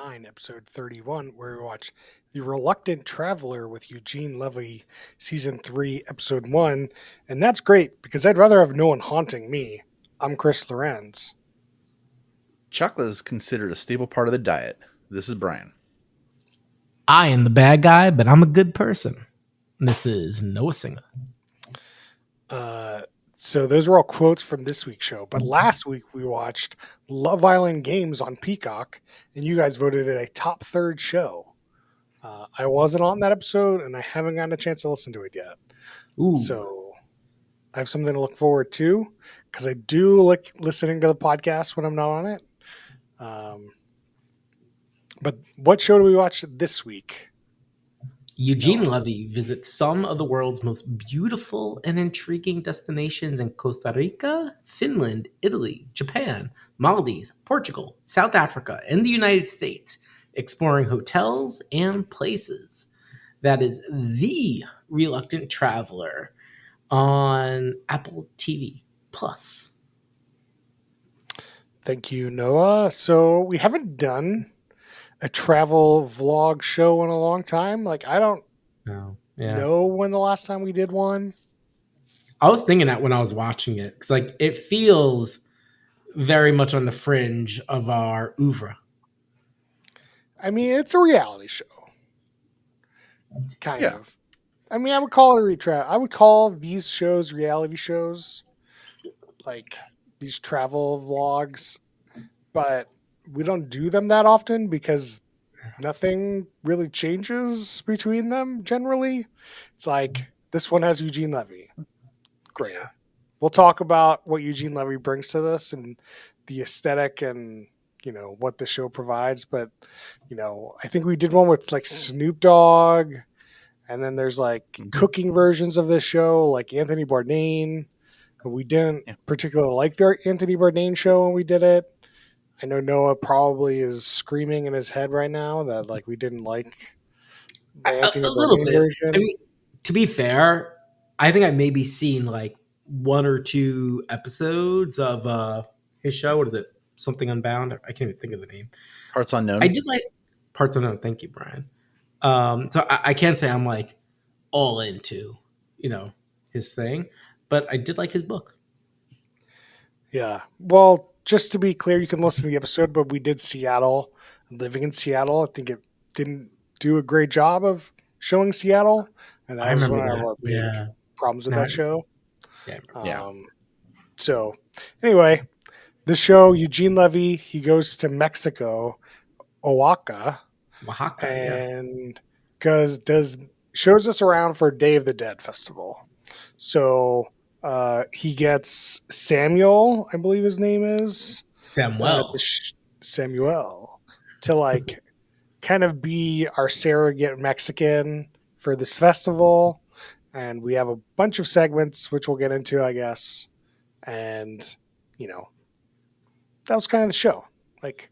S09, episode 31, where we watch The Reluctant Traveler with Eugene Levy, season 3, episode 1. And that's great because I'd rather have no one haunting me. I'm Chris Lorenz. Chocolate is considered a staple part of the diet. This is Brian. I am the bad guy, but I'm a good person. This is Noah Singer. So those are all quotes from this week's show. But last week we watched Love Island Games on Peacock, and you guys voted it a top third show. I wasn't on that episode, and I haven't gotten a chance to listen to it yet. Ooh. So I have something to look forward to because I do like listening to the podcast when I'm not on it. But what show do we watch this week? Eugene Levy visits some of the world's most beautiful and intriguing destinations in Costa Rica, Finland, Italy, Japan, Maldives, Portugal, South Africa, and the United States, exploring hotels and places. That is The Reluctant Traveler on Apple TV Plus. Thank you, Noah. So we haven't done a travel vlog show in a long time. Like, I don't know when the last time we did one. I was thinking that when I was watching it, because like it feels very much on the fringe of our oeuvre. I mean, it's a reality show, kind of. I mean, I would call it I would call these shows reality shows, like these travel vlogs, but we don't do them that often because nothing really changes between them generally. It's like this one has Eugene Levy. Great. We'll talk about what Eugene Levy brings to this and the aesthetic and, you know, what the show provides. But, you know, I think we did one with like Snoop Dogg, and then there's like cooking versions of this show, like Anthony Bourdain. We didn't particularly like their Anthony Bourdain show when we did it. I know Noah probably is screaming in his head right now that like we didn't like the Anthony Bourdain version. I mean, to be fair, I think I maybe seen like one or two episodes of his show. What is it? Something Unbound? I can't even think of the name. Parts Unknown. I did like Parts Unknown. Thank you, Brian. So I can't say I'm like all into, you know, his thing, but I did like his book. Yeah. Well, just to be clear, you can listen to the episode, but we did Seattle, living in Seattle. I think it didn't do a great job of showing Seattle. And that was one of our big problems with that show. So anyway, the show, Eugene Levy, he goes to Mexico, Oaxaca, and shows us around for Day of the Dead festival. So he gets Samuel, I believe his name is Samuel, to like kind of be our surrogate Mexican for this festival. And we have a bunch of segments, which we'll get into, I guess. And, you know, that was kind of the show. Like,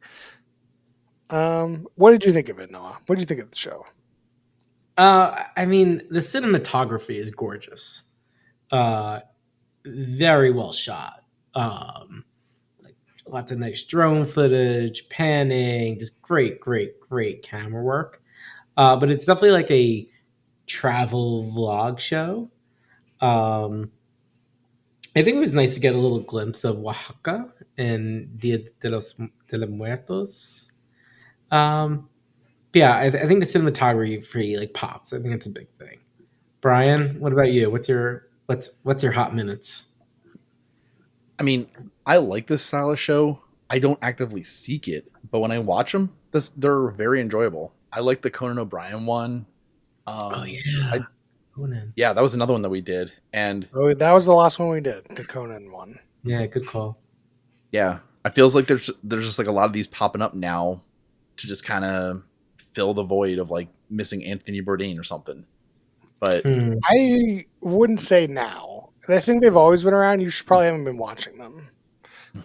what did you think of it, Noah? What did you think of the show? I mean, the cinematography is gorgeous. Very well shot. Like lots of nice drone footage, panning, just great camera work. But it's definitely like a travel vlog show. I think it was nice to get a little glimpse of Oaxaca and Dia de los Muertos. Yeah, I think the cinematography like pops. I think it's a big thing. Brian, what about you? What's your hot minutes? I mean, I like this style of show. I don't actively seek it, but when I watch them, they're very enjoyable. I like the Conan O'Brien one. Conan. Yeah, that was another one that we did, and that was the last one we did, the Conan one. Yeah, good call. Yeah, I feels like there's just like a lot of these popping up now to just kind of fill the void of like missing Anthony Bourdain or something. But I wouldn't say now. I think they've always been around. You should probably haven't been watching them.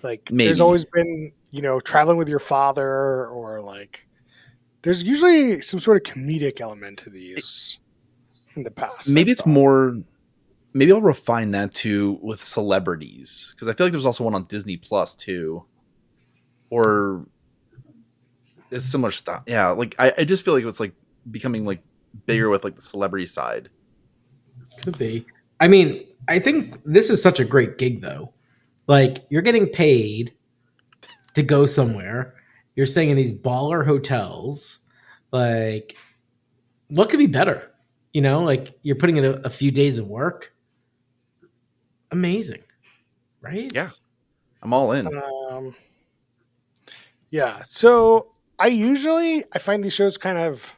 Like there's always been, you know, Traveling with Your Father, or like there's usually some sort of comedic element to these in the past. Maybe it's more. Maybe I'll refine that too with celebrities, because I feel like there was also one on Disney Plus too, or It's similar stuff. Yeah, like I just feel like it's like becoming like bigger with like the celebrity side. Could be. I mean, I think this is such a great gig though. Like you're getting paid to go somewhere. You're staying in these baller hotels. Like what could be better? You know, like you're putting in a few days of work. Amazing, right? Yeah, I'm all in. Um, yeah. So I find these shows kind of,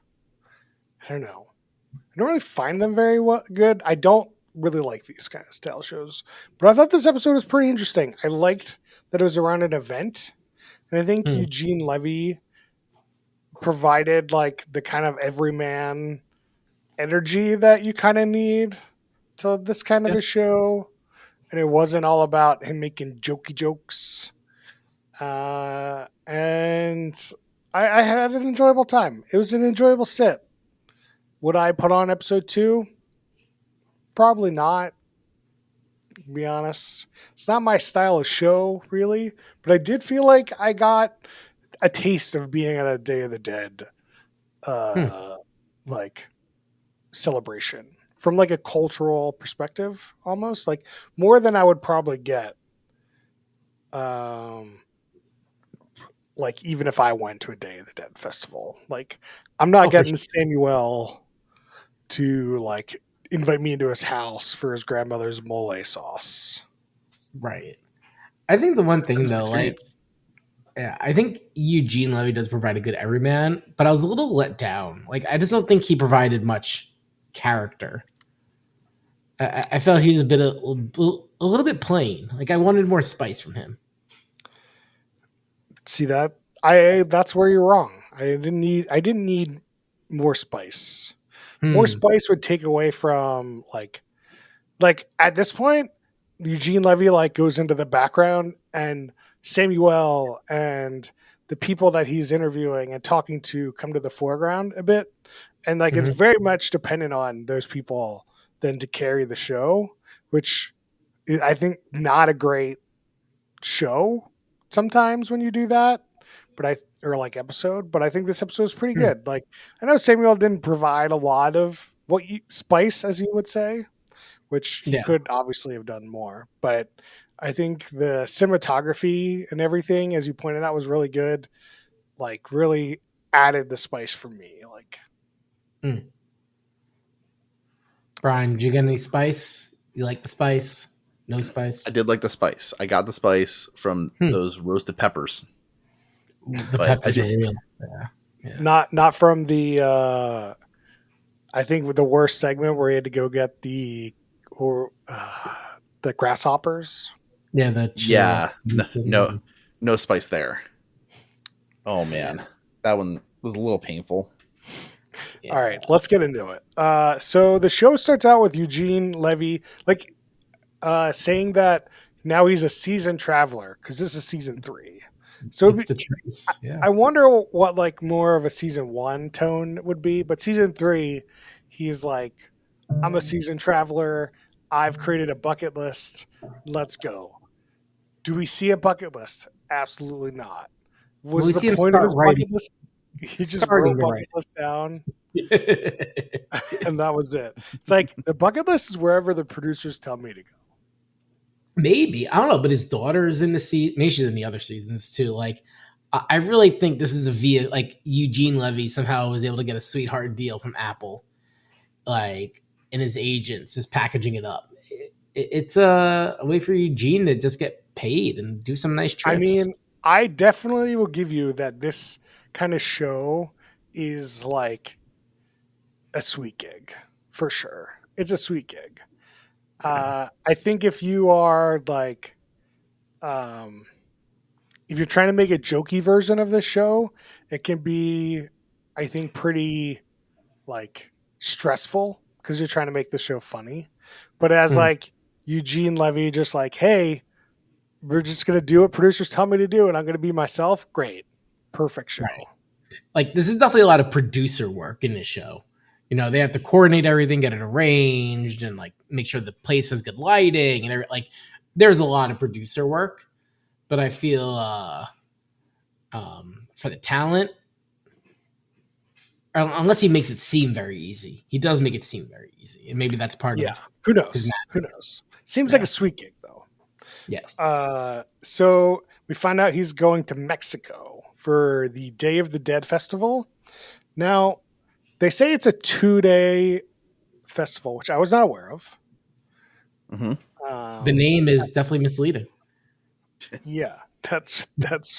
I don't know. I don't really find them very good. I don't really like these kind of style shows, but I thought this episode was pretty interesting. I liked that it was around an event, and I think Hmm. Eugene Levy provided like the kind of everyman energy that you kind of need to this kind of Yeah. a show. And it wasn't all about him making jokey jokes. And I had an enjoyable time. It was an enjoyable sit. Would I put on episode 2? Probably not, to be honest. It's not my style of show, really. But I did feel like I got a taste of being at a Day of the Dead, Hmm. uh, like celebration from like a cultural perspective, almost like more than I would probably get. Um, like even if I went to a Day of the Dead festival, like I'm not Oh, for getting sure. Samuel to like invite me into his house for his grandmother's mole sauce. Right. I think the one That thing is the though, like, experience. yeah, I think Eugene Levy does provide a good everyman, but I was a little let down. Like, I just don't think he provided much character. I felt he was a little bit plain. Like, I wanted more spice from him. See that? I That's where you're wrong. I didn't need more spice. More Hmm. spice would take away from like at this point, Eugene Levy like goes into the background and Samuel and the people that he's interviewing and talking to come to the foreground a bit. And like it's Hmm. very much dependent on those people then to carry the show, which I think not a great show sometimes when you do that. But I or like episode, but I think this episode is pretty Hmm. good. Like I know Samuel didn't provide a lot of spice, as you would say, which he Yeah. could obviously have done more. But I think the cinematography and everything, as you pointed out, was really good. Like, really added the spice for me. Like, Hmm. Brian, did you get any spice? You like the spice? No I spice? did like the spice. I got the spice from Hmm. those roasted peppers, The but I peppers did. are real. Yeah. Yeah. not from the. I think with the worst segment where he had to go get the grasshoppers. Yeah, the Yeah, chillax. no spice there. Oh man, that one was a little painful. All Yeah. right, let's get into it. So the show starts out with Eugene Levy, like saying that now he's a seasoned traveler because this is season 3. So It's the trace. Yeah. I wonder what like more of a season 1 tone would be, but season 3, he's like, I'm a seasoned traveler. I've created a bucket list. Let's go. Do we see a bucket list? Absolutely not. Well, Was we the see him point of start his writing. bucket list? He just Starting wrote to bucket write. list down and that was it. It's like the bucket list is wherever the producers tell me to go. Maybe I don't know, but his daughter is in the season. Maybe she's in the other seasons too. Like, I really think this is a via like Eugene Levy somehow was able to get a sweetheart deal from Apple, like, and his agents just packaging it up. It's a way for Eugene to just get paid and do some nice I trips. mean, I definitely will give you that this kind of show is like a sweet gig for sure. It's a sweet gig. Yeah. I think if you are like, um, if you're trying to make a jokey version of this show, it can be, I think, pretty like stressful because you're trying to make the show funny. But as Hmm. like Eugene Levy, just like, hey, we're just gonna do what producers tell me to do, and I'm gonna be myself. Great, perfect Right. show. Like this is definitely a lot of producer work in this show. You know, they have to coordinate everything, get it arranged, and like make sure the place has good lighting and like there's a lot of producer work. But I feel for the talent, unless he makes it seem very easy. He does make it seem very easy, and maybe that's part Yeah. of Who his knows? Who magic. knows? Seems like Yeah. a sweet gig though. Yes. So we find out he's going to Mexico for the Day of the Dead festival. Now, they say it's a 2-day festival, which I was not aware of. Hmm. The name is definitely misleading. Yeah, that's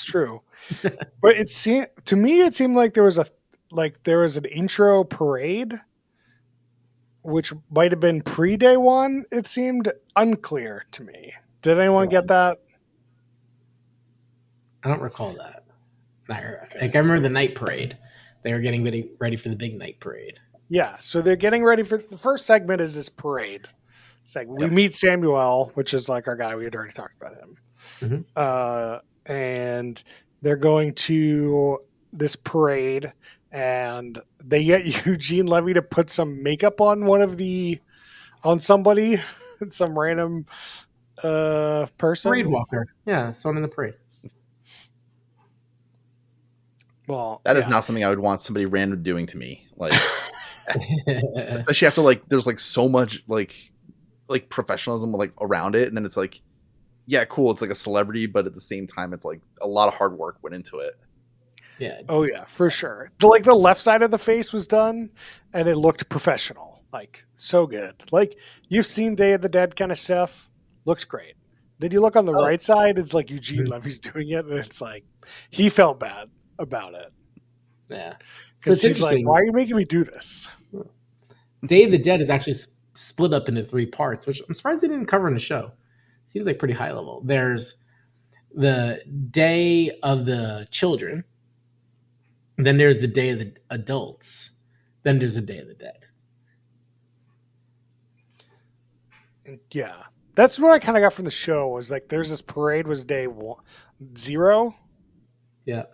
true. But it seemed to me it seemed like there was an intro parade, which might have been pre-day one. It seemed unclear to me. Did anyone get that? I don't recall that. Like I remember the night parade. They were getting ready for the big night parade. Yeah, so they're getting ready for the first segment is this parade segment. Yep. We meet Samuel, which is like our guy. We had already talked about him. Mm-hmm. And they're going to this parade, and they get Eugene Levy to put some makeup on on somebody, some random person. Parade walker. Yeah, someone in the parade. Well, That is not something I would want somebody random doing to me. Like, especially after like there's like so much like professionalism like around it, and then it's like, yeah, cool, it's like a celebrity, but at the same time, it's like a lot of hard work went into it. Yeah. Oh yeah, for sure. The left side of the face was done, and it looked professional, like so good. Like you've seen Day of the Dead kind of stuff, looks great. Then you look on the right side, it's like Eugene Levy's doing it, and it's like he felt bad about it. Yeah. Because he's like, why are you making me do this? Day of the Dead is actually split up into 3 parts, which I'm surprised they didn't cover in the show. Seems like pretty high level. There's the Day of the Children, then there's the Day of the Adults, then there's the Day of the Dead. Yeah, that's what I kind of got from the show. Was like, there's this parade was day 0. Yeah.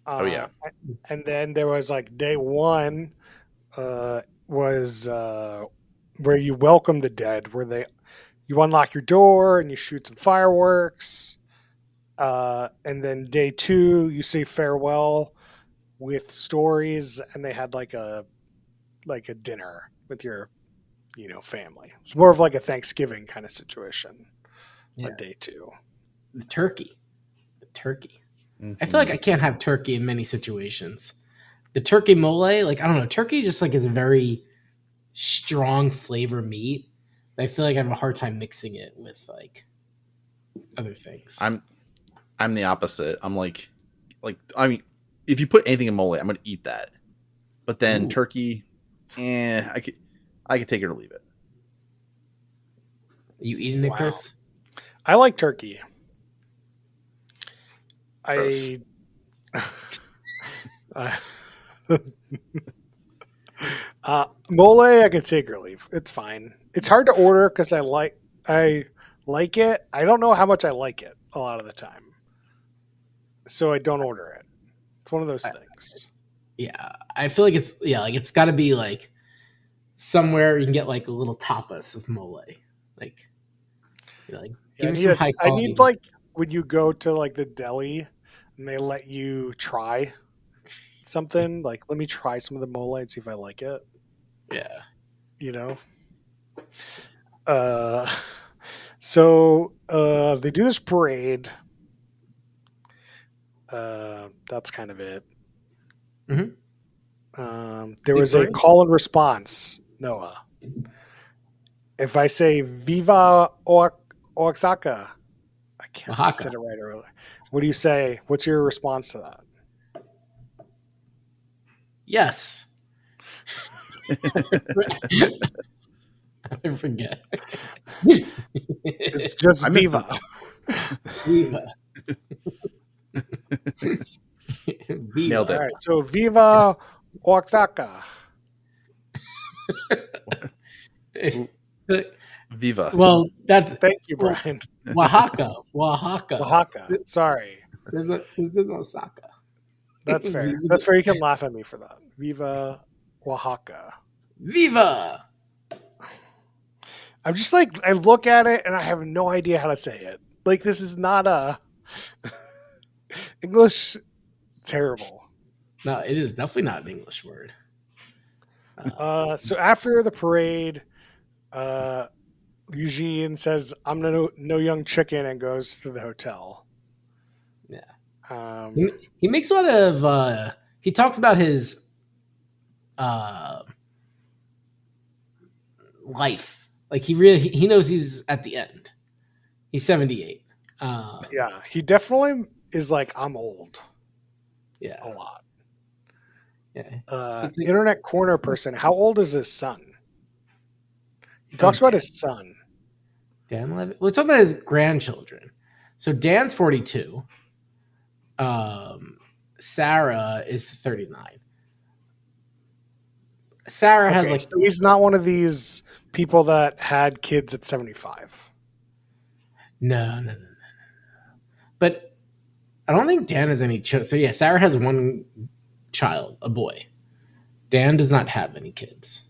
Oh yeah. And then there was like day 1 was where you welcome the dead, where you unlock your door and you shoot some fireworks. And then day 2, you say farewell with stories, and they had like a dinner with your family. It's more of like a Thanksgiving kind of situation on day 2. The turkey. Mm-hmm. I feel like I can't have turkey in many situations. The turkey mole, like I don't know, turkey just like is a very strong flavor meat. I feel like I have a hard time mixing it with like other things. I'm the opposite. I'm like I mean, if you put anything in mole, I'm gonna eat that. But then turkey, I could take it or leave it. Are you eating it, Chris? I like turkey. Gross. Mole, I can take or leave. It's fine. It's hard to order because I like it. I don't know how much I like it a lot of the time, so I don't order it. It's one of those things. Yeah, I feel like it's got to be like somewhere you can get like a little tapas of mole, like give me some high quality. I need like when you go to like the deli and they let you try something, like let me try some of the mole and see if I like it. Yeah. So they do this parade. That's kind of it. Mm-hmm. There was a call and response, Noah. If I say Viva Oaxaca, I can't say it right earlier. What do you say? What's your response to that? Yes. I forget. It's just Viva. Viva. Nailed it. All right, so Viva Oaxaca. Viva. Well, thank you, Brian. Oaxaca. Sorry. There's Osaka. That's fair. That's fair. You can laugh at me for that. Viva Oaxaca. Viva. I'm just like, I look at it and I have no idea how to say it. Like, this is not a English. Terrible. No, it is definitely not an English word. So after the parade, uh, Eugene says, "I'm no young chicken," and goes to the hotel. Yeah. Um, He makes a lot of he talks about his uh life. Like he knows he's at the end. He's 78. yeah, he definitely is like, "I'm old," Yeah. a lot. Yeah. Internet corner person. How old is his son? He Oh, talks about his son. Dan Levy. We're talking about his grandchildren. So Dan's 42. Sarah is 39. Sarah has Okay, like so he's not one of these people that had kids at 75. no. But I don't think Dan has any children. So yeah, Sarah has one child, a boy. Dan does not have any kids.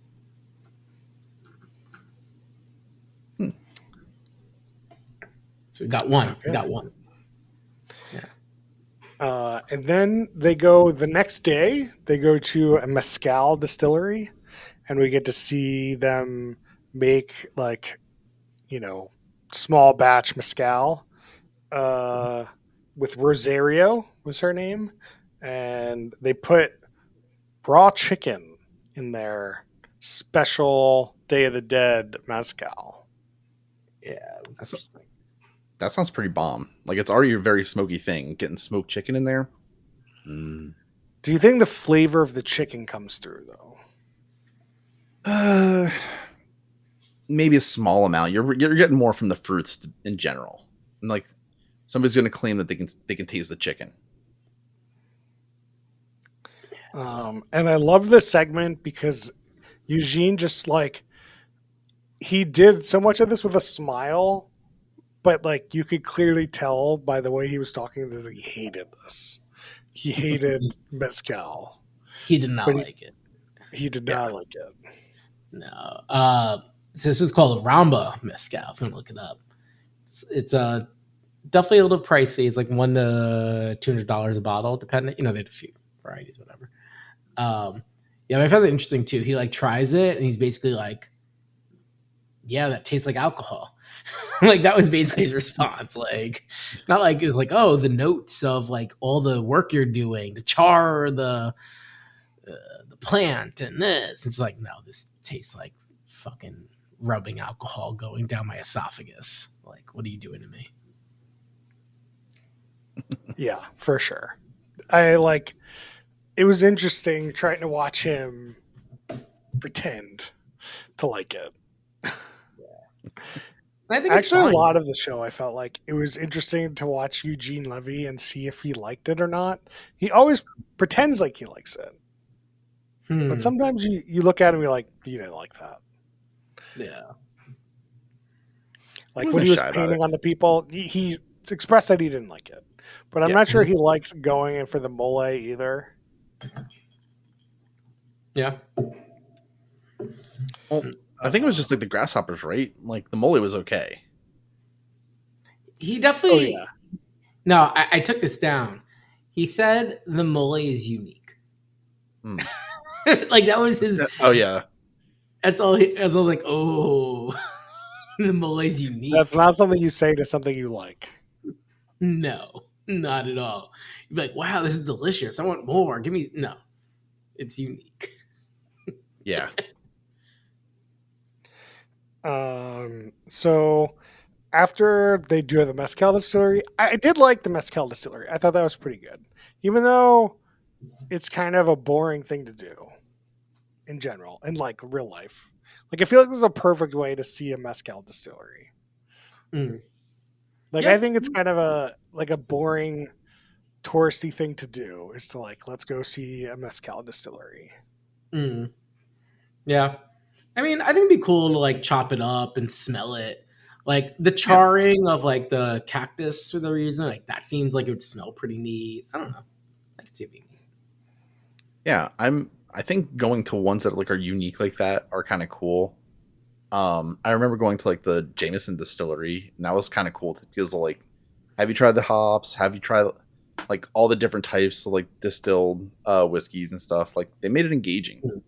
Hmm. So we got one. Okay. We got one. And then they go the next day. They go to a mezcal distillery, and we get to see them make small batch mezcal. With Rosario was her name, and they put raw chicken in their special Day of the Dead mezcal. Yeah, it was interesting. That sounds pretty bomb. Like it's already a very smoky thing. Getting smoked chicken in there. Do you think the flavor of the chicken comes through though? Maybe a small amount. You're getting more from the fruits in general. And like somebody's going to claim that they can taste the chicken. And I love this segment because Eugene just like he did so much of this with a smile, but like you could clearly tell by the way he was talking that he hated this. He hated mezcal. He did not like it. He did not like it. No. So this is called Ramba Mezcal. If you want to look it up, it's definitely a little pricey. It's like $100 to $200 a bottle, depending. They have a few varieties, whatever. Yeah, but I found it interesting too. He like tries it, and he's basically like, "Yeah, that tastes like alcohol." Like that was basically his response. Like, not like it's like, "Oh, the notes of like all the work you're doing, the char, the plant, and this." It's like, no, this tastes like fucking rubbing alcohol going down my esophagus. Like, what are you doing to me? Yeah, for sure. It was interesting trying to watch him pretend to like it. I think Actually, a lot of the show, I felt like it was interesting to watch Eugene Levy and see if he liked it or not. He always pretends like he likes it. But sometimes you look at him and you're like, you didn't like that. Yeah. Like when he was painting on the people, he expressed that he didn't like it. But I'm not sure he liked going in for the mole either. Yeah. Well, I think it was just like the grasshoppers, right? Like the mole was okay. He definitely. Oh, yeah. No, I took this down. He said the mole is unique. Like that was his. Oh yeah. That's all. I was like, oh, the mole is unique. That's not something you say to something you like. No, not at all. You'd be like, wow, this is delicious. I want more. Give me no. It's unique. Yeah. So after they do the mezcal distillery, I did like the mezcal distillery. I thought that was pretty good, even though it's kind of a boring thing to do in general in like real life. Like I feel like this is a perfect way to see a mezcal distillery. Like I think it's kind of a boring touristy thing to do is to like let's go see a mezcal distillery. Yeah. I mean, I think it'd be cool to like chop it up and smell it. Like the charring of like the cactus for the reason, like that seems like it would smell pretty neat. I don't know. I could see it being neat. Yeah, I think going to ones that like are unique like that are kind of cool. I remember going to like the Jameson distillery, and that was kind of cool because like, have you tried the hops? Have you tried like all the different types of like distilled whiskeys and stuff. Like they made it engaging.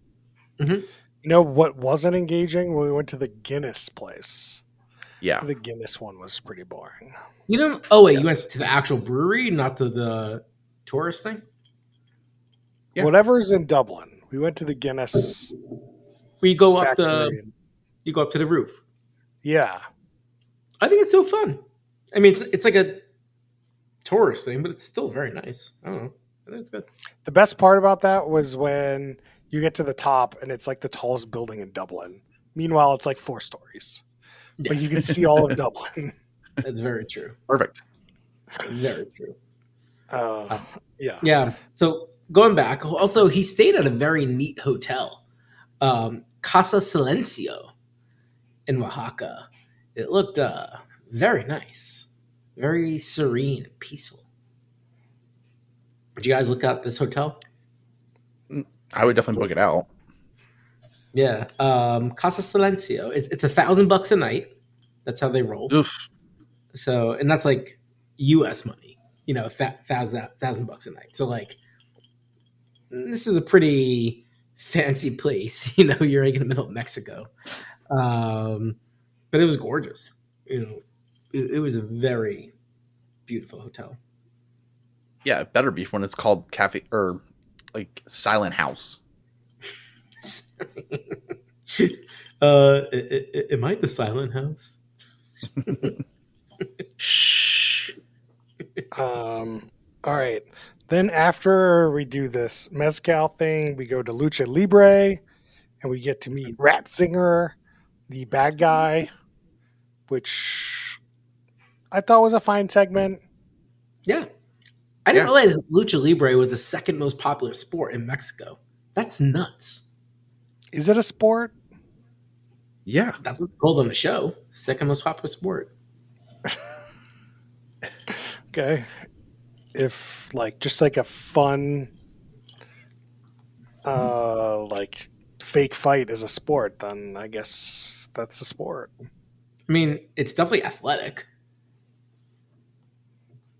Mm-hmm. You know what wasn't engaging when we went to the Guinness place? Yeah. The Guinness one was pretty boring. You don't. Oh wait, you Yes. went to the actual brewery, not to the tourist thing. Yeah. Whatever's in Dublin, we went to the Guinness Where you go up factory. to the roof. Yeah, I think it's so fun. I mean, it's like a tourist thing, but it's still very nice. I don't know. I think it's good. the best part about that was when you get to the top and it's like the tallest building in Dublin. Meanwhile, it's like 4 stories, but Yeah, you can see all of Dublin. that's very true. Perfect. Very true. Uh, yeah. Yeah. So going back, also he stayed at a very neat hotel, Casa Silencio in Oaxaca. It looked very nice, very serene and peaceful. Did you guys look at this hotel? I would definitely book it out. Yeah, Casa Silencio. It's $1,000 a night. That's how they roll. Oof. So, and that's like U.S. money. You know, $1,000 a night. So, like, this is a pretty fancy place. You know, you're like in the middle of Mexico, but it was gorgeous. You know, it was a very beautiful hotel. Yeah, it better be when it's called cafe or like silent house. Am I the Silent House? Shh. All right. Then after we do this mezcal thing, we go to Lucha Libre, and we get to meet Ratzinger, the bad guy, which I thought was a fine segment. Yeah. I didn't Yeah. realize Lucha Libre was the second most popular sport in Mexico. That's nuts. Is it a sport? Yeah. That's what it's called on the show. Second most popular sport. Okay. If like just like a fun like fake fight is a sport, then I guess that's a sport. I mean, it's definitely athletic.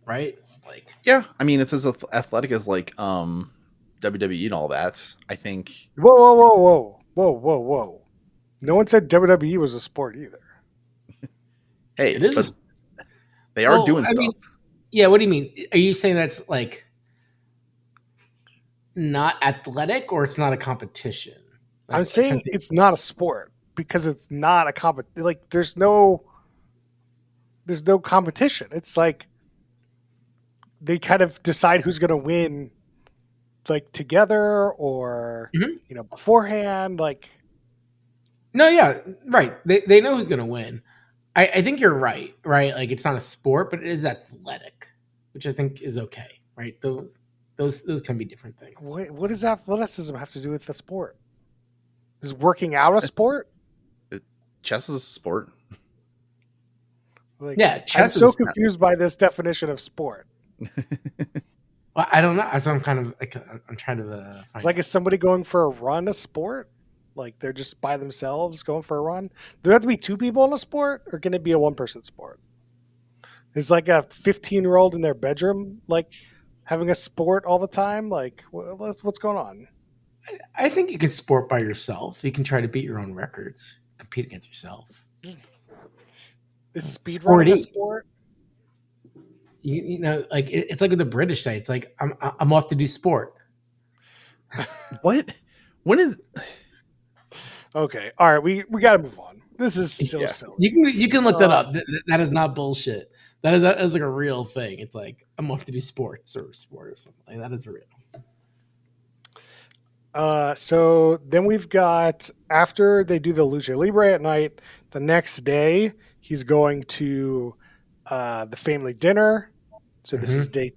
Right? Like, Yeah. I mean, it's as athletic as like WWE and all that. I think. Whoa, whoa, whoa, whoa. Whoa, whoa, whoa. No one said WWE was a sport either. Hey, it is. but they are doing I stuff. mean, yeah, what do you mean? Are you saying that's like not athletic or it's not a competition? Like, I'm saying it's not a sport because it's not a like there's no competition. It's like they kind of decide who's going to win like together or Mhm. you know beforehand like No, yeah, right. They know who's going to win. I think you're right, right? Like it's not a sport, but it is athletic, which I think is okay, right? Those can be different things. what does athleticism have to do with the sport? Is working out a sport? Chess is a sport. Like, Yeah, I'm chess so is. confused by this definition of sport. Well, I don't know. I'm kind of like I'm trying to find. It's like, is somebody going for a run a sport? Like they're just by themselves going for a run? Do there have to be 2 people in a sport, or can it be a 1-person sport? Is like a 15-year-old in their bedroom like having a sport all the time? Like what's going on? I think you can sport by yourself. You can try to beat your own records, compete against yourself. Is speed Sporty. running a sport? You know, like it's like with the British say, it's like I'm off to do sport. What? When is? Okay, all right, we got to move on. This is so Yeah. silly. You can look that up. That is not bullshit. That is like a real thing. It's like I'm off to do sports or sport or something. Like, that is real. So then we've got after they do the Lucha Libre at night, the next day he's going to the family dinner. So this is day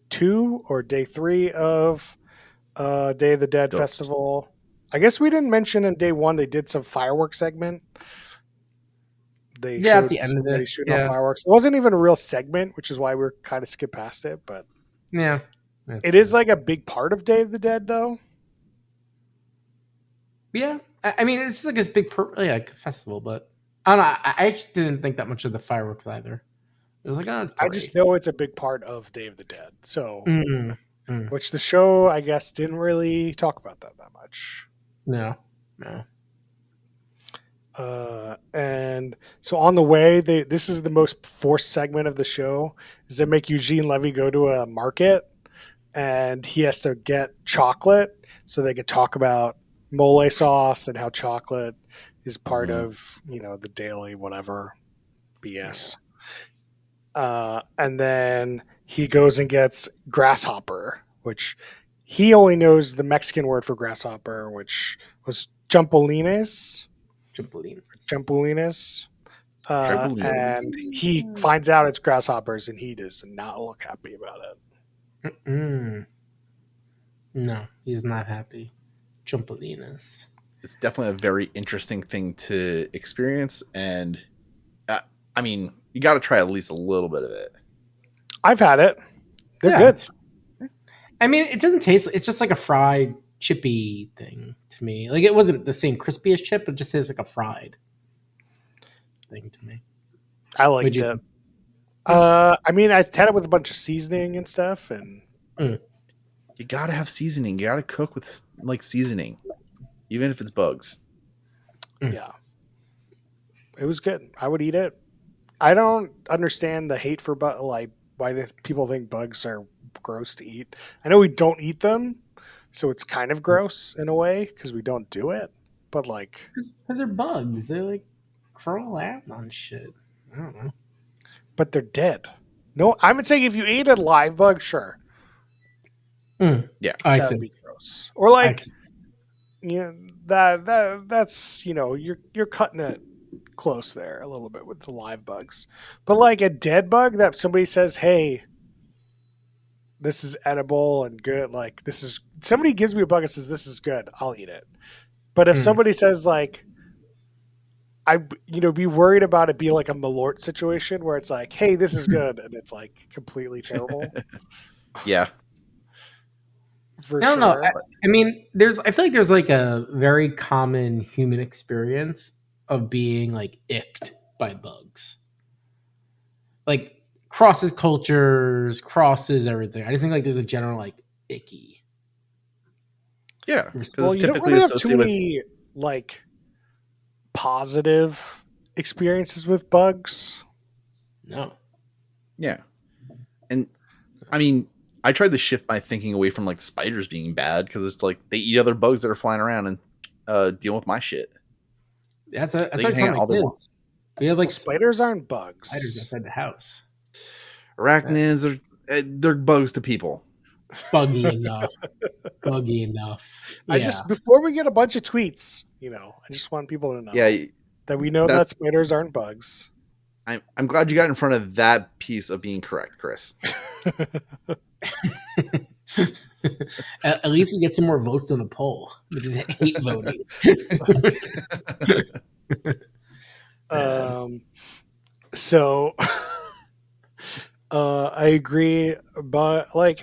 2 or day 3 of Day of the Dead Ghost. Festival. I guess we didn't mention in day 1 they did some fireworks segment. They showed at the end of somebody it, shooting off fireworks. It wasn't even a real segment, which is why we're kind of skip past it. But yeah. it is like a big part of Day of the Dead, though. Yeah, I mean it's just like this big like festival, but I don't know. I actually didn't think that much of the fireworks either. It was like, oh, it's I parade. just know it's a big part of Day of the Dead. So, Mm-mm. which the show, I guess, didn't really talk about that much. No. And so on the way, this is the most forced segment of the show, is they make Eugene Levy go to a market and he has to get chocolate so they could talk about mole sauce and how chocolate is part of, the daily whatever BS. And then he goes and gets grasshopper, which he only knows the Mexican word for grasshopper, which was champolines. Champolines. Trampolines. And he finds out it's grasshoppers and he does not look happy about it. No, he's not happy. Champolinas. It's definitely a very interesting thing to experience, and I mean, you got to try at least a little bit of it. I've had it. They're good. I mean, it doesn't taste. It's just like a fried chippy thing to me. Like it wasn't the same crispy as chip, but it just tastes like a fried thing to me. I liked it. I mean, I had it with a bunch of seasoning and stuff, and you gotta have seasoning. You gotta cook with like seasoning, even if it's bugs. Yeah, it was good. I would eat it. I don't understand the hate for like why people think bugs are gross to eat. I know we don't eat them, so it's kind of gross in a way because we don't do it. But like, because they're bugs, they like crawl out on shit. I don't know. But they're dead. No, I'm saying if you ate a live bug, sure. Yeah, I that see. would be gross. Or like, that's you're cutting it close there a little bit with the live bugs. But like a dead bug that somebody says, "Hey, this is edible and good." Like this is somebody gives me a bug and says, "This is good," I'll eat it. But if somebody says like, be worried about it being like a Malort situation where it's like, hey, this is good, and it's like completely terrible. Yeah. I don't know. I mean, I feel like there's like a very common human experience of being like icked by bugs. Like crosses cultures, crosses everything. I just think like there's a general like icky. Yeah. Well, you don't really have too many like positive experiences with bugs. No. Yeah. And I mean, I tried to shift my thinking away from like spiders being bad because it's like they eat other bugs that are flying around and dealing with my shit. That's they can hang out all they want. We have like spiders aren't bugs. Spiders inside the house. Arachnids they're bugs to people. Buggy enough. Buggy enough. Yeah. Before we get a bunch of tweets, I just want people to know that we know that spiders aren't bugs. I'm glad you got in front of that piece of being correct, Chris. At least we get some more votes on the poll, which is hate voting. So I agree, but like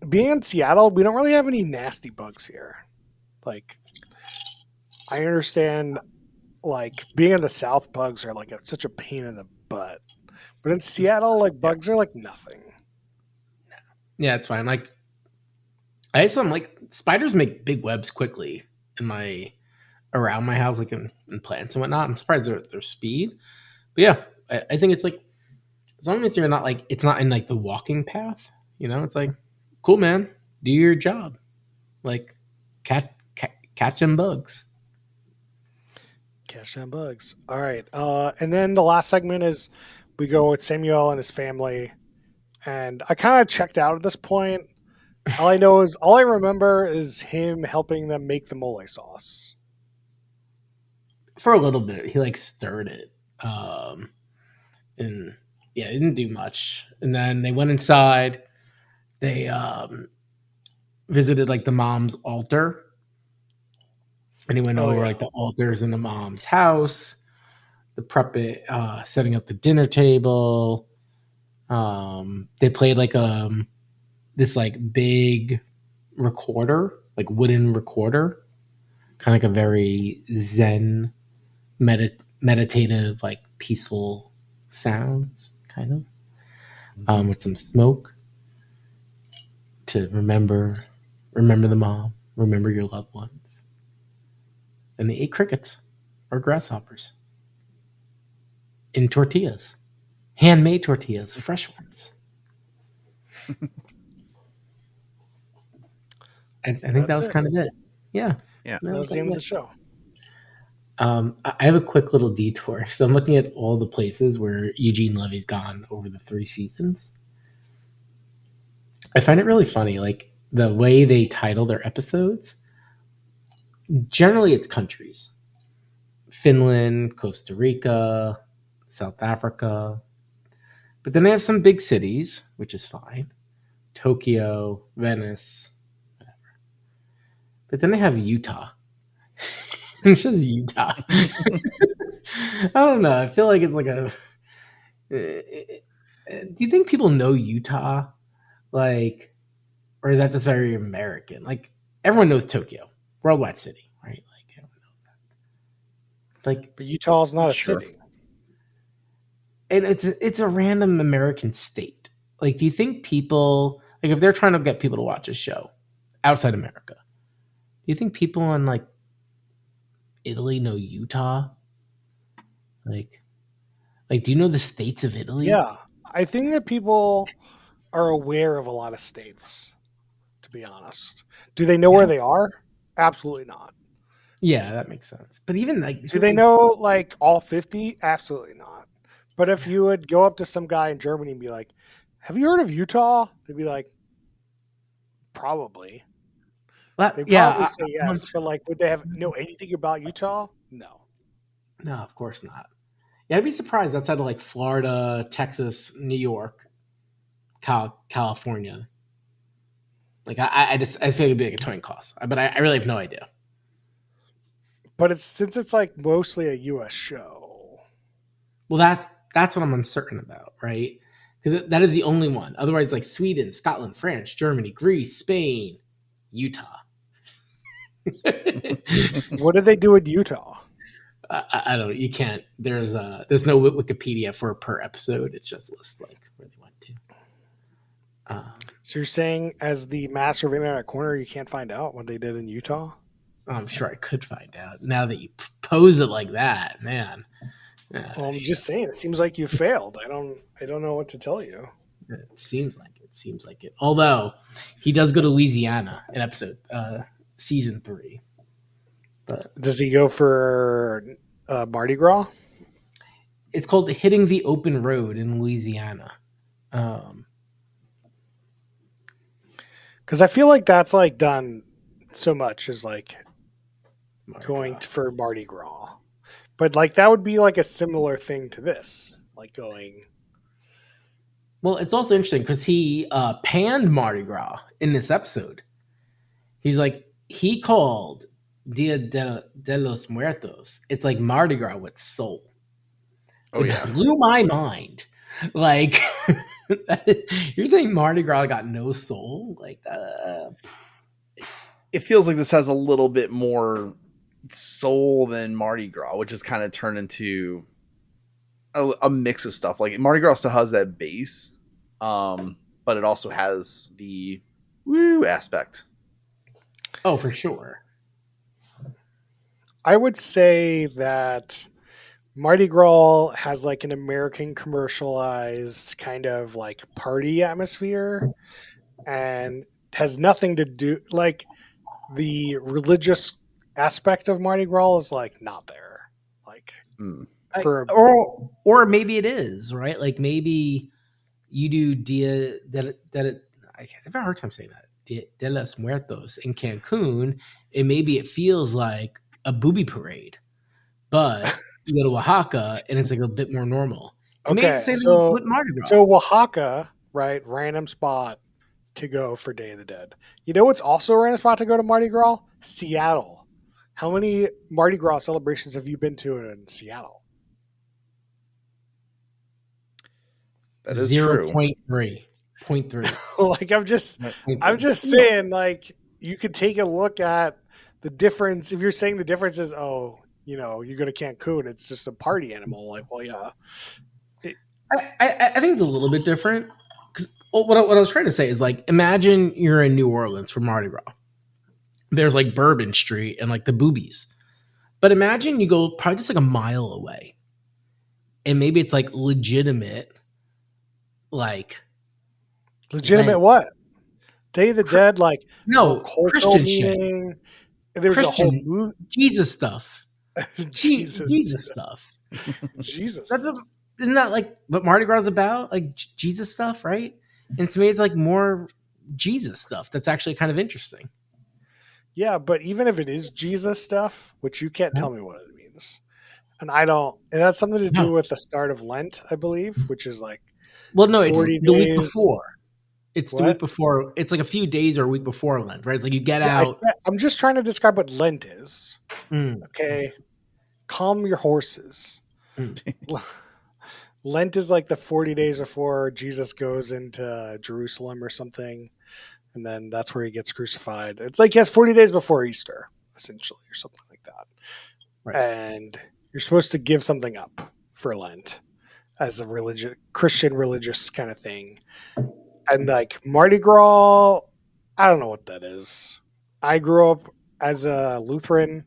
being in Seattle, we don't really have any nasty bugs here. Like I understand like being in the South, bugs are like such a pain in the butt. But in Seattle, like bugs are like nothing. Yeah, it's fine. Like I have some like spiders make big webs quickly around my house, like in plants and whatnot. I'm surprised their speed. But yeah, I think it's like as long as you're not like it's not in like the walking path, it's like cool, man. Do your job. Like catch them bugs. Catch them bugs. All right. And then the last segment is we go with Samuel and his family. And I kind of checked out at this point. All I remember is him helping them make the mole sauce. For a little bit. He like stirred it. And yeah, it didn't do much. And then they went inside. They visited like the mom's altar. And he went over like the altars in the mom's house, the prep it, setting up the dinner table. They played like this like big recorder, like wooden recorder, kind of like a very zen, meditative, like peaceful sounds kind of, with some smoke to remember the mom, remember your loved ones. And they ate crickets or grasshoppers in tortillas, handmade tortillas, fresh ones. I think that That's was it. kind of it. Yeah, Yeah. That was the end of the show. I have a quick little detour. So I'm looking at all the places where Eugene Levy's gone over the 3 seasons. I find it really funny, like the way they title their episodes. Generally, it's countries: Finland, Costa Rica, South Africa. But then they have some big cities, which is fine: Tokyo, Venice. But then they have Utah. It's just Utah. I don't know. I feel like it's like a. Do you think people know Utah? Like, or is that just very American? Like, everyone knows Tokyo, worldwide city, right? Like, everyone knows that. Like, But Utah's not a Sure. city. and it's a random American state. Like, do you think people, like, if they're trying to get people to watch a show outside America, do you think people in like Italy know Utah? Like, do you know the states of Italy? Yeah. I think that people are aware of a lot of states, to be honest. Do they know where they are? Absolutely not. Yeah, that makes sense. But even like, Do they know like all 50? Absolutely not. But if you would go up to some guy in Germany and be like, "Have you heard of Utah?" They'd be like, "Probably." They Yeah, probably say I'm yes, but like, would they have know anything about Utah? No. no, of course not. Yeah, I'd be surprised outside of like Florida, Texas, New York, California. Like I feel it'd be like a toy cost, but I really have no idea. But it's since it's like mostly a U.S. show. Well, that's what I'm uncertain about, right? Because that is the only one. Otherwise, like Sweden, Scotland, France, Germany, Greece, Spain, Utah. What did they do in Utah? I don't. You can't. There's no Wikipedia for per episode. It just lists like where they went to. So you're saying, as the master of Internet Corner, you can't find out what they did in Utah? I'm sure I could find out now that you pose it like that, man. Well, I'm just saying. It seems like you failed. I don't know what to tell you. It seems like it. Seems like it. Although he does go to Louisiana in episode season 3. But Does he go for Mardi Gras? it's called Hitting the Open Road in Louisiana. Because I feel like that's like done so much as like Mardi going Gras. for Mardi Gras, but like that would be like a similar thing to this, like going. Well, it's also interesting because he panned Mardi Gras in this episode. He's like, he called Dia de los Muertos. It's like Mardi Gras with soul. Oh Which yeah. blew my mind. Like, you're saying Mardi Gras got no soul? Like, It feels like this has a little bit more soul than Mardi Gras, which is kind of turned into a mix of stuff. Like Mardi Gras still has that base, but it also has the woo aspect. oh, for sure. I would say that Mardi Gras has like an American commercialized kind of like party atmosphere, and has nothing to do like the religious aspect of Mardi Gras is like not there. Like for Or maybe it is, right? Like maybe you do Dia de I have a hard time saying that. Dia de los Muertos in Cancun, and maybe it feels like a booby parade. But you go to Oaxaca and it's like a bit more normal. And maybe it's okay, the same thing with so Mardi Gras. so Oaxaca, right? Random spot to go for Day of the Dead. You know what's also a random spot to go to Mardi Gras? Seattle. How many Mardi Gras celebrations have you been to in Seattle? That is true. 0.3. Like I'm just saying, like you could take a look at the difference. If you're saying the difference is, oh, you go to Cancun, it's just a party animal. Like, well, yeah, I think it's a little bit different because what I was trying to say is like imagine you're in New Orleans for Mardi Gras. There's like Bourbon Street and like the boobies, but imagine you go probably just like a mile away, and maybe it's like legitimate, like Legitimate Lent. what? Day of the Dead, like some No, cultural Christian shit, meaning. There was a whole Christian movie. Jesus stuff, Jesus, Jesus stuff. Jesus. That's what isn't that like what Mardi Gras is about? Like Jesus stuff, right? And to me, it's like more Jesus stuff. That's actually kind of interesting. Yeah, but even if it is Jesus stuff, which you can't Huh? tell me what it means, and I don't, it has something to do No. with the start of Lent, I believe, which is like Well, no, it's 40 the week days. before. It's the week What? before. It's like a few days or a week before Lent, right? It's like you get Yeah, out. I'm just trying to describe what Lent is. Mm, Okay, calm your horses. mm. Lent is like the 40 days before Jesus goes into Jerusalem or something, and then that's where he gets crucified. It's like, yes, 40 days before Easter, essentially, or something like that. Right. And you're supposed to give something up for Lent as a Christian religious kind of thing. And like Mardi Gras, I don't know what that is. I grew up as a Lutheran.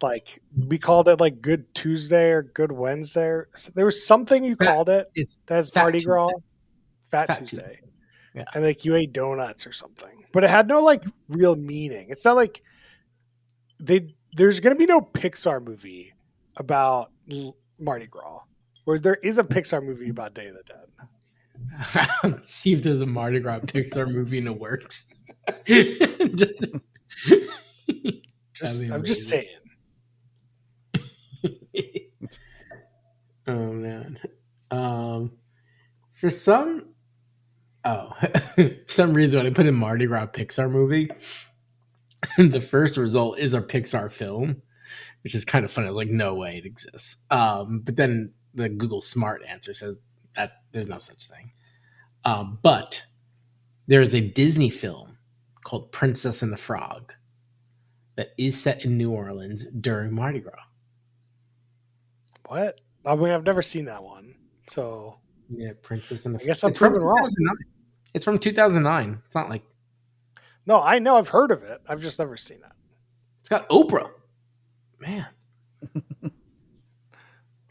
Like we called it like Good Tuesday or Good Wednesday. There was something you Fat- called it It's that's Fat Mardi Gras, Tuesday. Fat Fat Tuesday. Yeah. And like you ate donuts or something, but it had no like real meaning. It's not like there's going to be no Pixar movie about Mardi Gras, where there is a Pixar movie about Day of the Dead. See if there's a Mardi Gras Pixar movie in the works. just, I'm just saying. Oh man. For some for some reason when I put in Mardi Gras Pixar movie, the first result is a Pixar film, which is kind of funny. I was like, no way it exists. But then the Google Smart answer says that there's no such thing. But there is a Disney film called Princess and the Frog that is set in New Orleans during Mardi Gras. What? I mean, I've never seen that one, so Yeah, Princess and the I guess I'm It's from proven wrong. 2009. It's from 2009. It's not like No, I know I've heard of it. I've just never seen it. it's got Oprah. Man.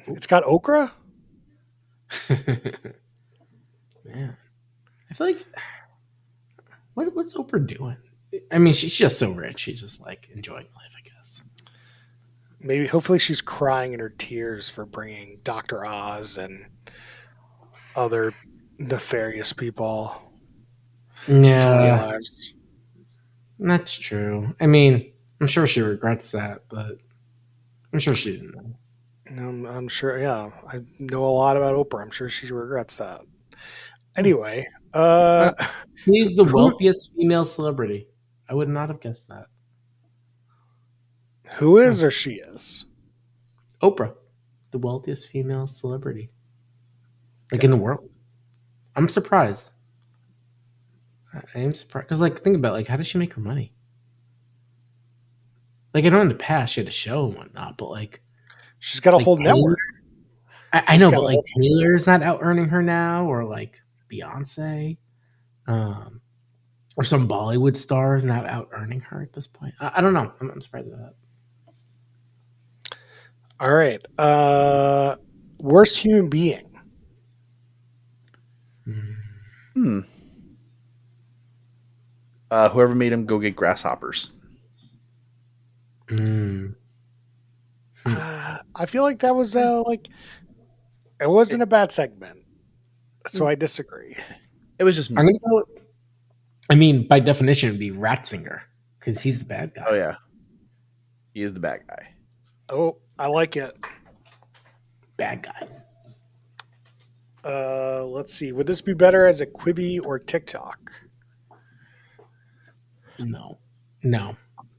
It's got okra. Man. I feel like what's Oprah doing? I mean, she's just so rich. She's just like enjoying life, I guess. Maybe, hopefully, she's crying in her tears for bringing Dr. Oz and other nefarious people to our Yeah, lives. that's true. I mean, I'm sure she regrets that, but I'm sure she didn't know. I'm sure. Yeah, I know a lot about Oprah. I'm sure she regrets that. Anyway, He's the wealthiest female celebrity. I would not have guessed that. who is or she is? Oprah, the wealthiest female celebrity, like in the world. I'm surprised. I am surprised because, like, think about like how does she make her money? Like, I know in the past she had a show and whatnot, but like, She's got a whole Taylor- network. I She's know, got but a like whole- Taylor's not out earning her now, or like Beyonce, or some Bollywood star is not out earning her at this point. I don't know. I'm surprised with that. All right. Worst human being. Whoever made him go get grasshoppers. Mm. I feel like that was like it wasn't a bad segment, so I disagree. It was just I'm gonna go. I mean, by definition, it'd be Ratzinger because he's the bad guy. oh yeah, he is the bad guy. Oh, I like it. Bad guy. Let's see. Would this be better as a Quibi or TikTok? No.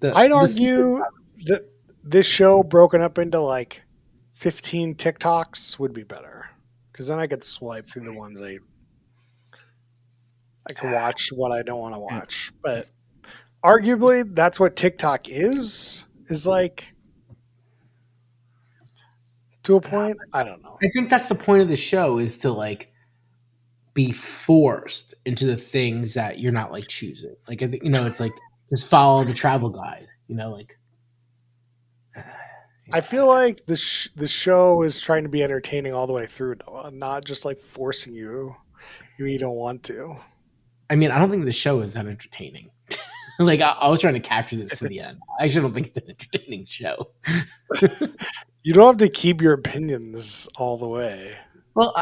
I'd argue that this show broken up into like 15 TikToks would be better, because then I could swipe through the ones I can watch what I don't want to watch. But arguably, that's what TikTok is like to a point. I don't know. I think that's the point of the show, is to like be forced into the things that you're not like choosing. Like, I think, it's like just follow the travel guide, like. I feel like the show is trying to be entertaining all the way through, Noah, not just like forcing you don't want to. I mean, I don't think the show is that entertaining. Like, I was trying to capture this to the end. I actually don't think it's an entertaining show. You don't have to keep your opinions all the way. Well,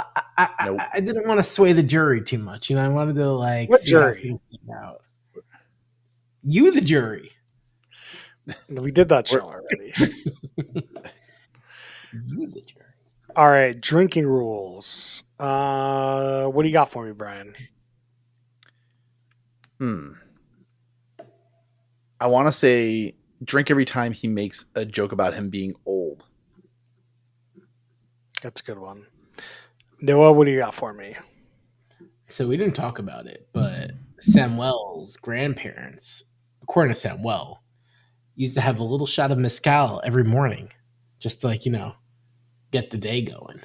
Nope. I didn't want to sway the jury too much. I wanted to like What see how jury? things came out. You, the jury. We did that show already. You, the jury. All right, drinking rules. What do you got for me, Brian? I want to say drink every time he makes a joke about him being old. That's a good one. Noah, what do you got for me? So we didn't talk about it, but Samuel's grandparents, according to Samuel, used to have a little shot of mezcal every morning, just to, like, get the day going.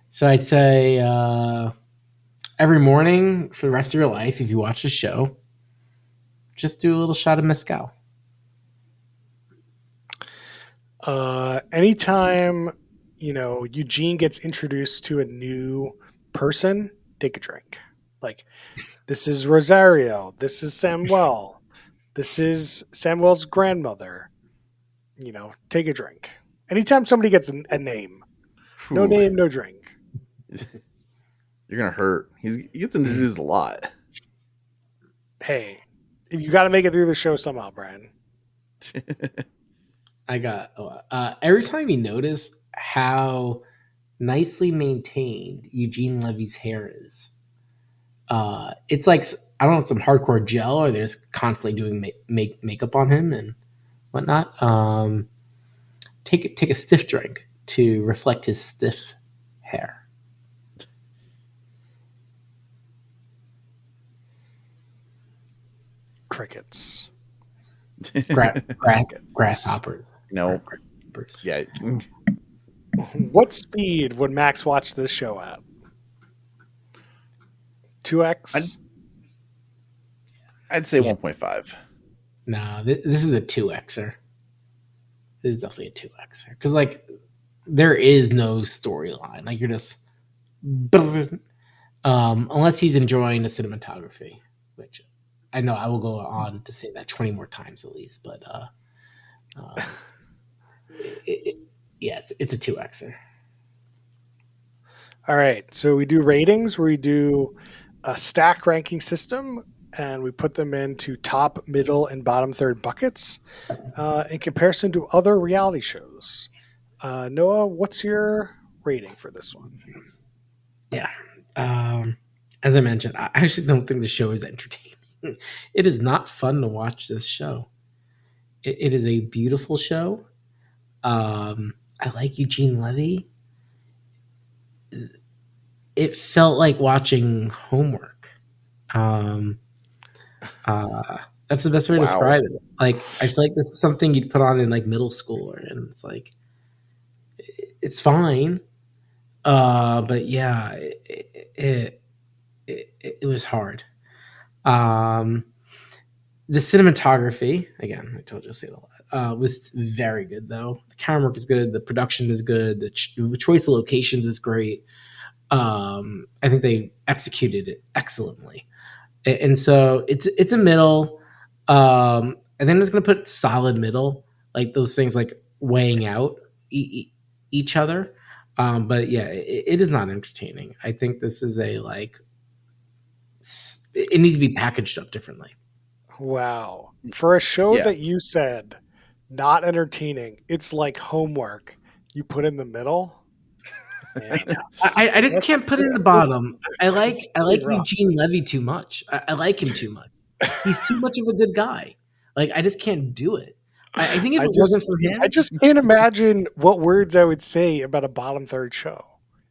So I'd say every morning for the rest of your life, if you watch the show, just do a little shot of mezcal. Anytime, Eugene gets introduced to a new person, take a drink. Like, this is Rosario. This is Samuel. This is Samuel's grandmother. Take a drink. Anytime somebody gets a name, no name, no drink. You're gonna hurt. He gets introduced a lot. Hey, you got to make it through the show somehow, Brian. I got every time you notice how nicely maintained Eugene Levy's hair is. It's like, I don't know, some hardcore gel, or they're just constantly doing makeup on him and whatnot. Take a stiff drink to reflect his stiff hair. Crickets. Grasshopper. Yeah. What speed would Max watch this show at? 2x? I'd say 1.5. No, this is a 2xer. This is definitely a 2xer. Because, like, there is no storyline. Like, you're just... unless he's enjoying the cinematography, which I know I will go on to say that 20 more times at least. But, it's a 2xer. All right. So we do ratings where we do a stack ranking system, and we put them into top, middle, and bottom third buckets in comparison to other reality shows. Noah, what's your rating for this one? Yeah. As I mentioned, I actually don't think the show is entertaining. It is not fun to watch this show. It is a beautiful show. I like Eugene Levy. It felt like watching homework. That's the best way to describe it. Like, I feel like this is something you'd put on in like middle school, and it's like, it's fine. But yeah, it was hard. The cinematography, again, I told you I'll say it a lot, was very good though. The camera work is good. The production is good. The choice of locations is great. I think they executed it excellently. And so it's a middle. I think I'm just going to put solid middle, like those things like weighing out each other. But yeah, it is not entertaining. I think this is it needs to be packaged up differently. Wow. For a show that you said not entertaining, it's like homework you put in the middle. I just can't put it in the bottom. I like Eugene Levy too much. I like him too much. He's too much of a good guy. Like, I just can't do it. I think if it wasn't for him, I just can't imagine what words I would say about a bottom third show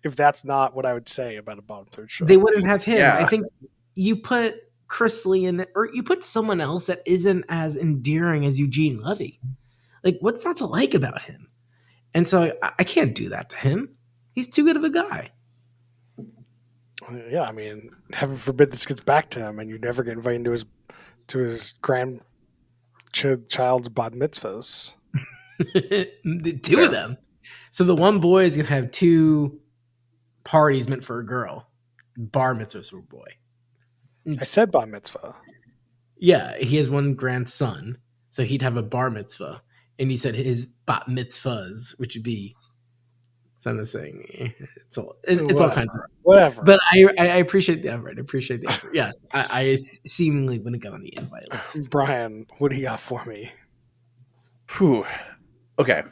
if that's not what I would say about a bottom third show. They wouldn't have him. Yeah. I think you put Chris Lee in it, or you put someone else that isn't as endearing as Eugene Levy. Like, what's not to like about him? And so I can't do that to him. He's too good of a guy. Yeah, I mean, heaven forbid this gets back to him, and you never get invited to his grandchild's bat mitzvahs. The two Fair. of them. So the one boy is gonna have two parties meant for a girl. Bar mitzvahs for a boy. I said bat mitzvah. Yeah, he has one grandson, so he'd have a bar mitzvah, and he said his bat mitzvahs, which would be. So I'm just saying, it's all kinds of. Whatever. But I appreciate the effort. I appreciate the effort. Yes, I seemingly wouldn't get on the invite list. Brian, what do you got for me? Whew. Okay.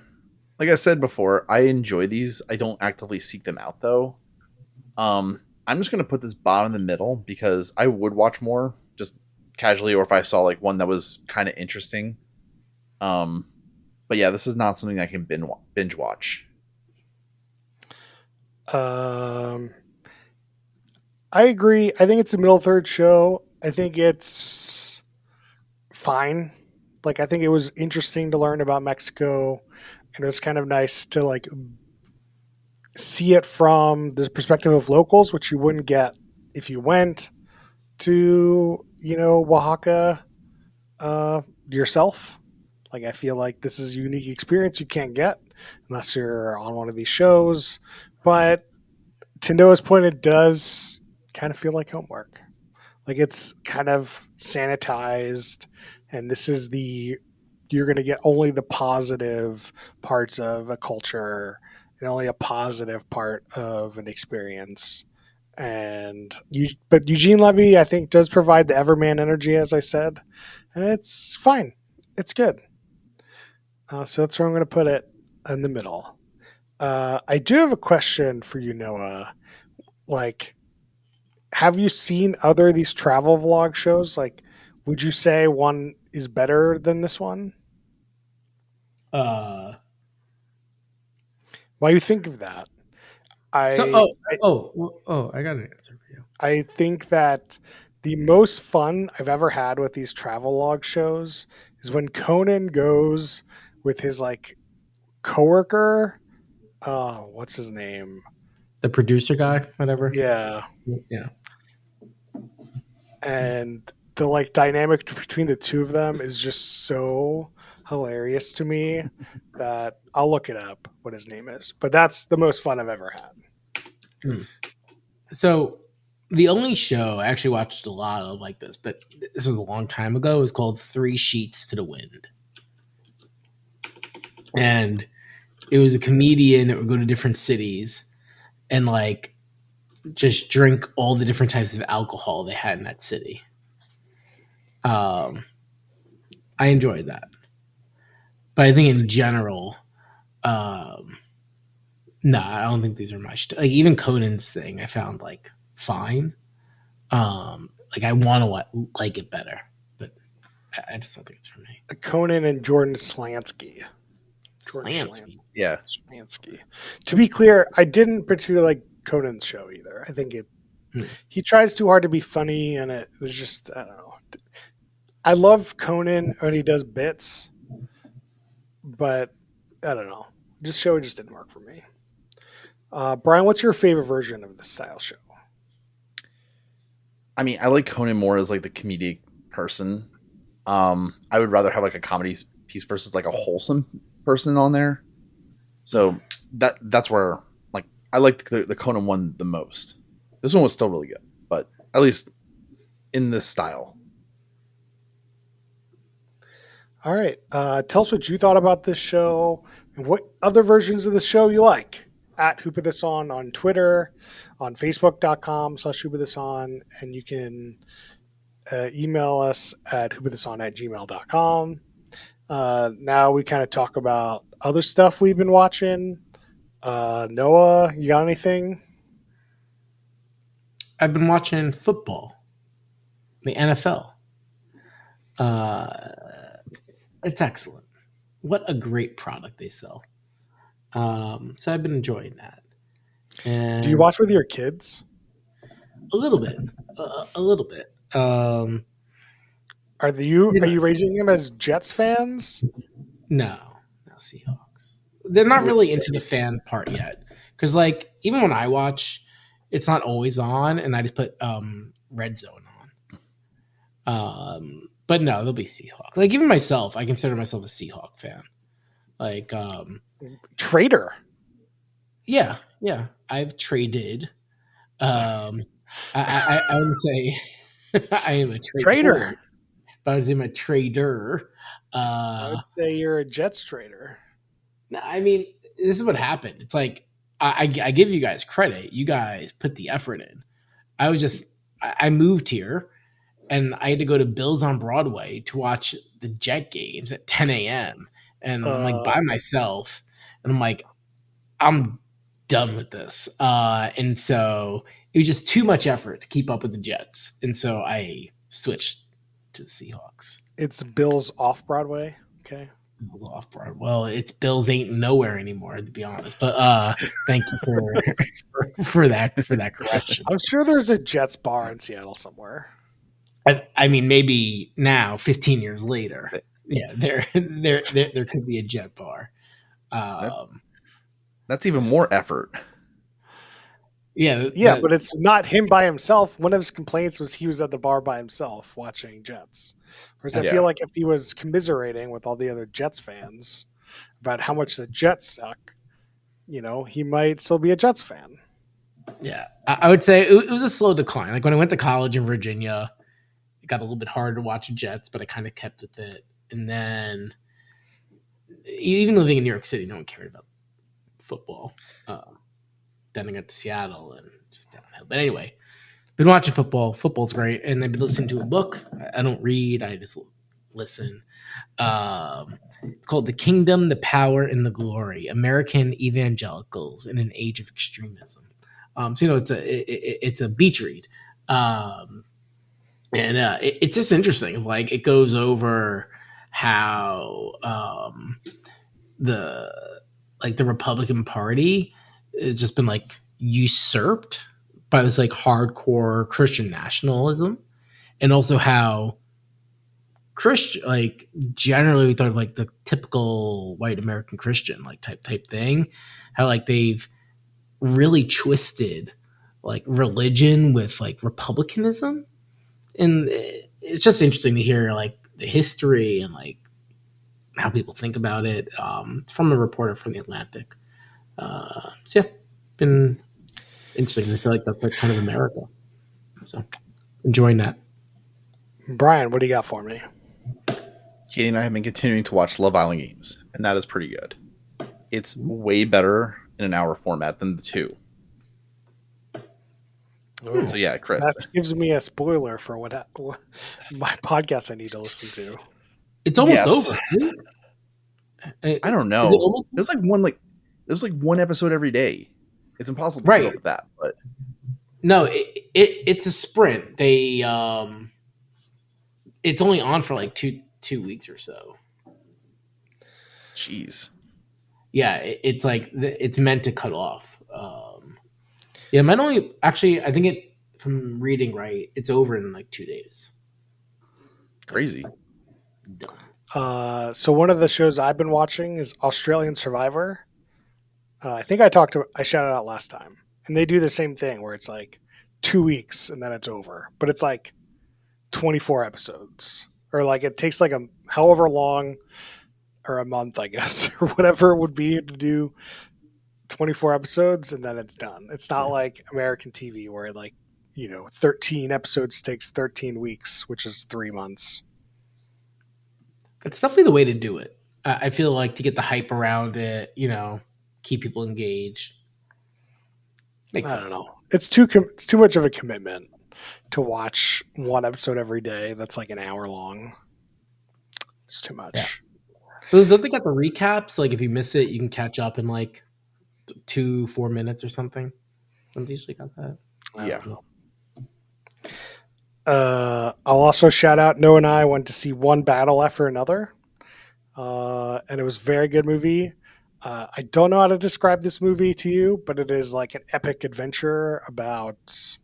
Like I said before, I enjoy these. I don't actively seek them out though. I'm just gonna put this bottom in the middle because I would watch more just casually, or if I saw like one that was kind of interesting. But yeah, this is not something I can binge watch. I agree. I think it's a middle third show. I think it's fine. Like, I think it was interesting to learn about Mexico, and it was kind of nice to like see it from the perspective of locals, which you wouldn't get if you went to, Oaxaca yourself. Like, I feel like this is a unique experience you can't get unless you're on one of these shows. But to Noah's point, it does kind of feel like homework. Like, it's kind of sanitized, and this is you're going to get only the positive parts of a culture and only a positive part of an experience. But Eugene Levy, I think, does provide the Everman energy, as I said, and it's fine. It's good. So that's where I'm going to put it in the middle. I do have a question for you, Noah. Like, have you seen other of these travel vlog shows? Like, would you say one is better than this one? Why do you think of that? I got an answer for you. I think that the most fun I've ever had with these travel log shows is when Conan goes with his like coworker. What's his name? The producer guy, whatever. Yeah. Yeah. And the like dynamic between the two of them is just so hilarious to me that I'll look it up what his name is. But that's the most fun I've ever had. So the only show I actually watched a lot of like this, but this was a long time ago, is called 3 Sheets to the Wind. And it was a comedian that would go to different cities and like just drink all the different types of alcohol they had in that city. I enjoyed that. But I think in general, I don't think these are much. Like even Conan's thing, I found like fine. Like I want to like it better, but I just don't think it's for me. Conan and Jordan Slansky. Slansky. Yeah. Slansky. To be clear, I didn't particularly like Conan's show either. I think he tries too hard to be funny, and it was just, I don't know. I love Conan when he does bits, but I don't know. This show just didn't work for me. Brian, what's your favorite version of this style show? I mean, I like Conan more as like the comedic person. I would rather have like a comedy piece versus like a wholesome person on there. So that's where like I like the Conan one the most. This one was still really good, but at least in this style. All right. Tell us what you thought about this show and what other versions of the show you like. At Who Put This on Twitter, on Facebook.com/WhoPutThisOn, and you can email us at whoputthison@gmail.com. Now we kind of talk about other stuff we've been watching. Noah, you got anything? I've been watching football, the NFL. It's excellent. What a great product they sell. So I've been enjoying that. And do you watch with your kids? A little bit. A little bit. Are you raising them as Jets fans? No Seahawks. they're not really into the fan part yet. Because like even when I watch, it's not always on, and I just put Red Zone on. But no, they'll be Seahawks. Like even myself, I consider myself a Seahawk fan. Like Traitor. yeah, I've traded. I would say I am a Traitor. but I would say I'm a trader. I would say you're a Jets trader. No, I mean, this is what happened. It's like I give you guys credit. You guys put the effort in. I moved here and I had to go to Bills on Broadway to watch the Jet games at 10 a.m. And I'm like by myself, and I'm like, I'm done with this. And so it was just too much effort to keep up with the Jets, and so I switched to the Seahawks. It's Bills off Broadway. Okay. Bills off Broadway. Well, it's Bills ain't nowhere anymore, to be honest. But thank you for that correction. I'm sure there's a Jets bar in Seattle somewhere. I mean, maybe now, 15 years later, yeah, there could be a Jet bar. That's even more effort. Yeah, but it's not him by himself. One of his complaints was he was at the bar by himself watching Jets. Whereas I feel like if he was commiserating with all the other Jets fans about how much the Jets suck, he might still be a Jets fan. Yeah, I would say it was a slow decline. Like when I went to college in Virginia, it got a little bit harder to watch Jets, but I kind of kept with it. And then even living in New York City, no one cared about football. Then I got to Seattle and just downhill. But anyway, been watching football. Football's great, and I've been listening to a book. I don't read; I just listen. It's called "The Kingdom, the Power, and the Glory: American Evangelicals in an Age of Extremism." So it's a beach read, and it's just interesting. Like it goes over how the Republican Party has just been like usurped by this like hardcore Christian nationalism, and also how Christian, like generally we thought of like the typical white American Christian like type thing, how like they've really twisted like religion with like republicanism, and it's just interesting to hear like the history and like how people think about it. It's from a reporter from the Atlantic. So yeah, been interesting. I feel like that's like kind of America. So enjoying that. Brian, what do you got for me? Katie and I have been continuing to watch Love Island Games, and that is pretty good. It's way better in an hour format than the two. Ooh, so yeah, Chris. That gives me a spoiler for what my podcast I need to listen to. It's almost over. I don't know. Is it almost? There's like one episode every day. It's impossible to keep up with that. But no, it's a sprint. They it's only on for like two weeks or so. Jeez. Yeah, it's like it's meant to cut off. Yeah, might only actually. I think it from reading right. It's over in like 2 days. Crazy. So one of the shows I've been watching is Australian Survivor. I think I shouted out last time, and they do the same thing where it's like 2 weeks and then it's over, but it's like 24 episodes, or like it takes like however long, or a month, I guess, or whatever it would be to do 24 episodes and then it's done. It's not like American TV where 13 episodes takes 13 weeks, which is 3 months. It's definitely the way to do it. I feel like to get the hype around it, keep people engaged. Makes sense. I don't know. It's too much of a commitment to watch one episode every day. That's like an hour long. It's too much. Yeah. Don't they got the recaps? Like if you miss it, you can catch up in like 2-4 minutes or something. Don't they usually got that? Yeah. I'll also shout out Noah and I went to see One Battle After Another, and it was a very good movie. I don't know how to describe this movie to you, but it is like an epic adventure about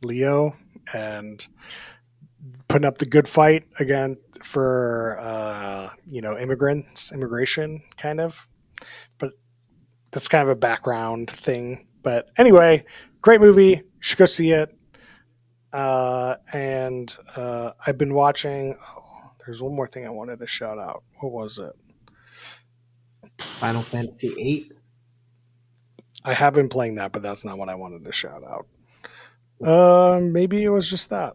Leo and putting up the good fight again for immigration kind of. But that's kind of a background thing. But anyway, great movie. You should go see it. And I've been watching. Oh, there's one more thing I wanted to shout out. What was it? Final Fantasy VIII. I have been playing that, but that's not what I wanted to shout out. Maybe it was just that.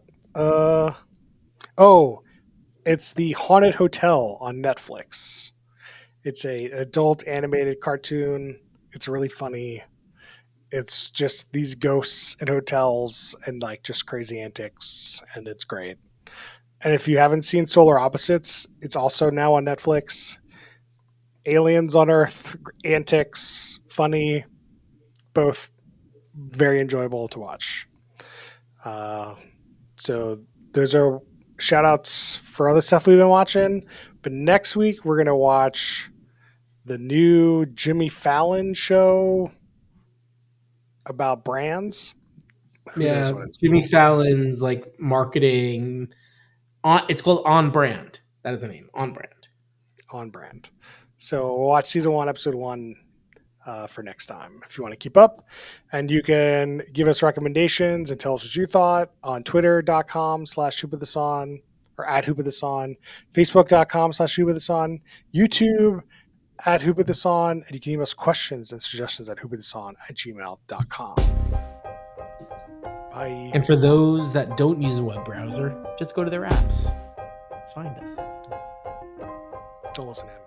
Oh, it's the Haunted Hotel on Netflix. It's an adult animated cartoon. It's really funny. It's just these ghosts in hotels and like just crazy antics, and it's great. And if you haven't seen Solar Opposites, it's also now on Netflix. Aliens on Earth, antics, funny, both very enjoyable to watch. So those are shout outs for other stuff we've been watching. But next week, we're going to watch the new Jimmy Fallon show about brands. Who knows what it's Jimmy called? Fallon's like marketing. It's called On Brand. That is the name. On Brand. On brand. So we'll watch season 1, episode 1 for next time if you want to keep up. And you can give us recommendations and tell us what you thought on twitter.com/whowputthison or at whowputthison, facebook.com/whowputthison, YouTube at whowputthison, and you can email us questions and suggestions at whowputthison@gmail.com. Bye. And for those that don't use a web browser, just go to their apps. Find us. Don't listen to him.